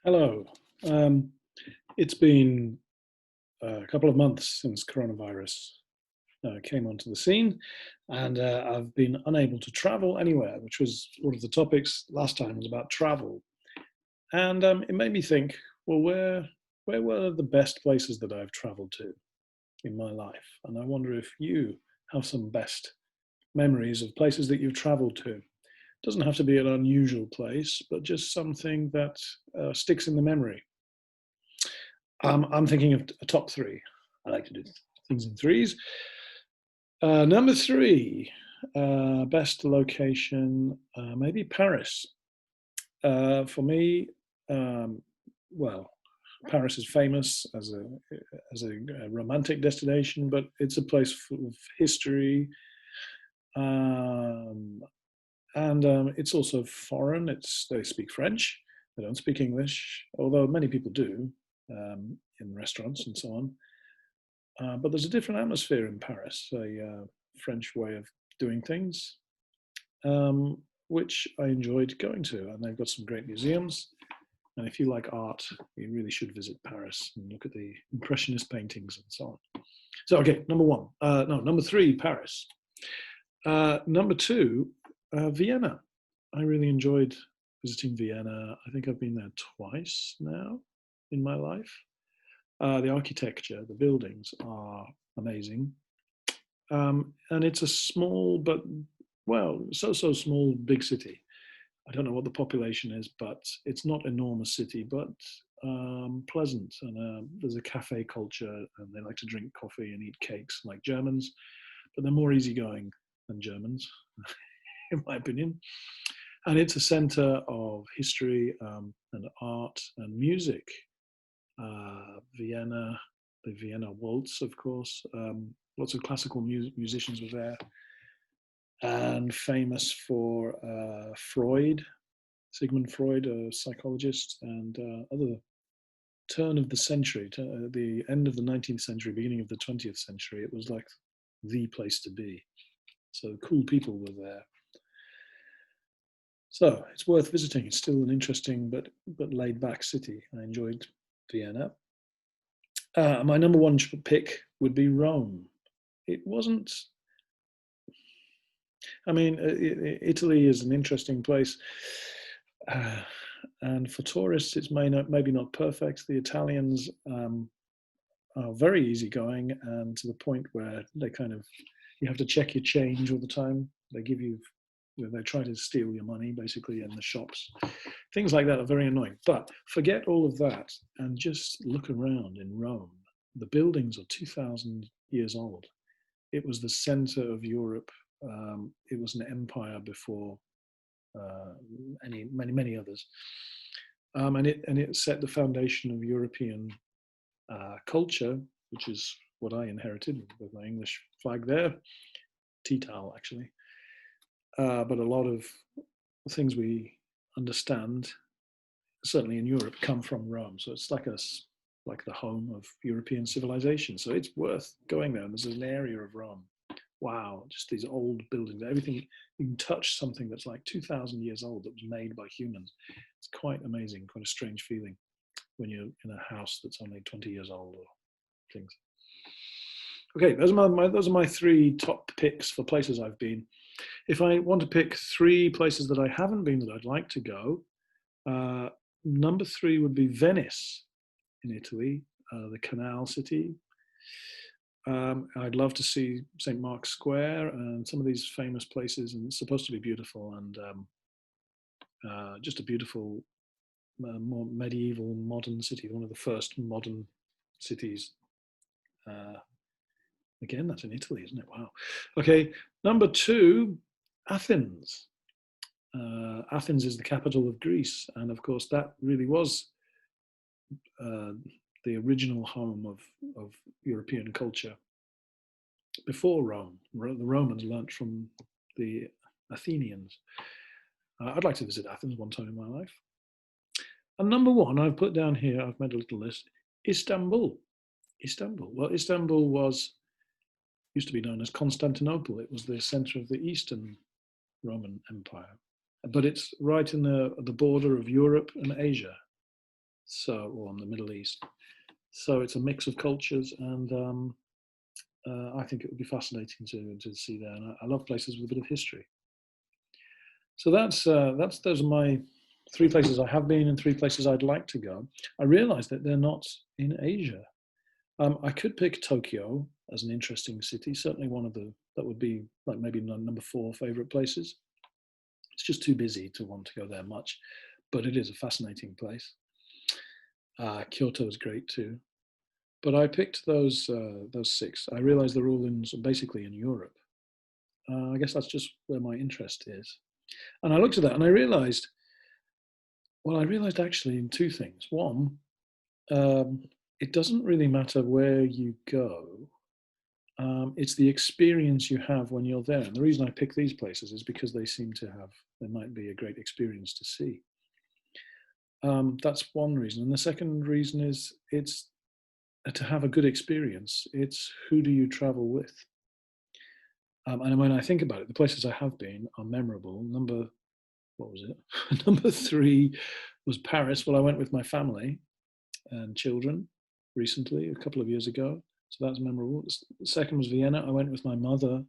Hello. Um, it's been a couple of months since coronavirus came onto the scene, and I've been unable to travel anywhere, which was one of the topics last time was about travel. And it made me think, well, where were the best places that I've traveled to in my life? And I wonder if you have some best memories of places that you've traveled to. Doesn't have to be an unusual place, but just something that sticks in the memory. I'm thinking of a top three. I like to do things in threes. Number three, best location, maybe Paris. For me, um, well, Paris is famous as a romantic destination, but it's a place full of history, um, and it's also foreign. They speak French. They don't speak English, although many people do in restaurants and so on. But there's a different atmosphere in Paris, a French way of doing things, um, which I enjoyed going to. And they've got some great museums. And if you like art, you really should visit Paris and look at the Impressionist paintings and so on. So, okay, number one. No, number three, Paris. Number two, Vienna. I really enjoyed visiting Vienna. I think I've been there twice now in my life. The architecture, the buildings are amazing. And it's a small, but well, so small, big city. I don't know what the population is, but it's not enormous city, but pleasant. And there's a cafe culture, and they like to drink coffee and eat cakes like Germans, but they're more easygoing than Germans, in my opinion. And it's a center of history and art and music. Vienna, the Vienna Waltz, of course. Lots of classical musicians were there, and famous for Freud, Sigmund Freud, a psychologist, and other turn of the century, the end of the 19th century, beginning of the 20th century. It was like the place to be. So cool people were there. So it's worth visiting. It's still an interesting but laid back city. I enjoyed Vienna. My number one pick would be Rome. It wasn't. I mean, Italy is an interesting place, uh, and for tourists, it's maybe not perfect. The Italians are very easygoing, and to the point where they kind of you have to check your change all the time. They give you, they try to steal your money basically in the shops. Things like that are very annoying. But forget all of that and just look around in Rome. The buildings are 2,000 years old. It was the center of Europe. It was an empire before uh, many others, and it set the foundation of European culture, which is what I inherited with my English flag there, tea towel actually. But a lot of things we understand, certainly in Europe, come from Rome. So it's like the home of European civilization. So it's worth going there. And there's an area of Rome. Wow, just these old buildings. Everything you can touch something that's like 2,000 years old that was made by humans. It's quite amazing, quite a strange feeling when you're in a house that's only 20 years old or things. Okay, those are my three top picks for places I've been. If I want to pick three places that I haven't been that I'd like to go, uh, number three would be Venice in Italy, the canal city. I'd love to see St. Mark's Square and some of these famous places, and it's supposed to be beautiful and just a beautiful, more medieval, modern city, one of the first modern cities. Uh, Again, that's in Italy, isn't it? Wow. Okay, number two, Athens. Athens is the capital of Greece, and of course, that really was uh, the original home of European culture before Rome. The Romans learnt from the Athenians. I'd like to visit Athens one time in my life. And number one, I've put down here, I've made a little list, Istanbul. Istanbul. Well, Istanbul used to be known as Constantinople. It was the center of the Eastern Roman Empire. But it's right in the border of Europe and Asia. or in the Middle East. So it's a mix of cultures, and I think it would be fascinating to see there. And I love places with a bit of history. So those are my 3 places I have been and 3 places I'd like to go. I realise that they're not in Asia. I could pick Tokyo as an interesting city. Certainly one of that would be like maybe number 4 favourite places. It's just too busy to want to go there much, but it is a fascinating place. Kyoto is great too. But I picked those 6. I realise they're all basically in Europe. I guess that's just where my interest is. And I looked at that and I realised actually in 2 things. One, it doesn't really matter where you go. It's the experience you have when you're there. And the reason I pick these places is because they might be a great experience to see. That's one reason. And the second reason is it's to have a good experience. It's who do you travel with? And when I think about it, the places I have been are memorable. Number 3 was Paris. Well, I went with my family and children recently, a couple of years ago. So that's memorable. The second was Vienna. I went with my mother.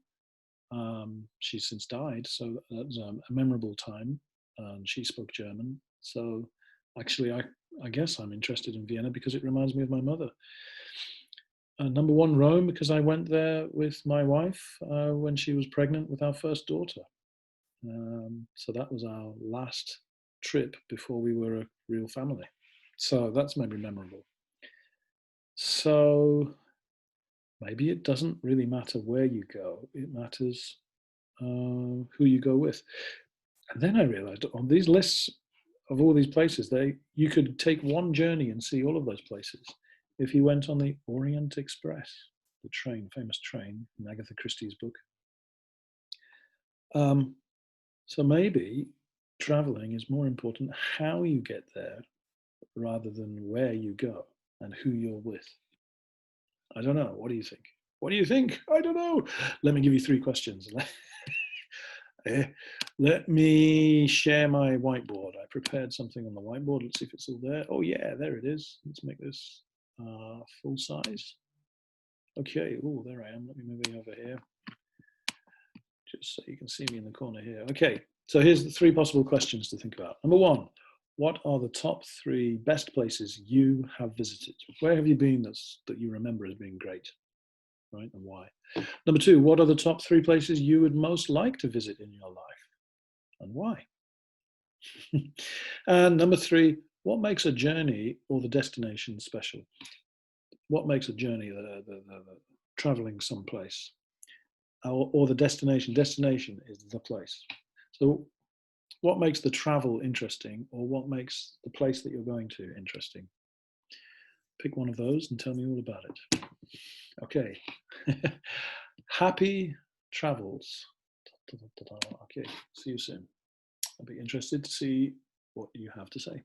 She's since died, so that was a memorable time. And she spoke German. So actually, I guess I'm interested in Vienna because it reminds me of my mother. Number 1, Rome, because I went there with my wife when she was pregnant with our first daughter. So that was our last trip before we were a real family. So that's maybe memorable. So maybe it doesn't really matter where you go. It matters who you go with. And then I realized on these lists of all these places, you could take one journey and see all of those places if you went on the Orient Express, the famous train in Agatha Christie's book. So maybe traveling is more important how you get there rather than where you go and who you're with. I don't know. What do you think? What do you think? I don't know. Let me give you 3 questions. Let me share my whiteboard. I prepared something on the whiteboard. Let's see if it's all there. Oh yeah, there it is. Let's make this full size. Okay, oh, there I am. Let me move it over here. Just so you can see me in the corner here. Okay, so here's the 3 possible questions to think about. Number 1, what are the top 3 best places you have visited? Where have you been that you remember as being great, right, and why? Number 2, what are the top 3 places you would most like to visit in your life, and why? And number 3, what makes a journey or the destination special? What makes a journey, the traveling someplace, or the destination? Destination is the place. So what makes the travel interesting, or what makes the place that you're going to interesting? Pick one of those and tell me all about it. Okay. Happy travels. Okay, see you soon. I'll be interested to see what you have to say.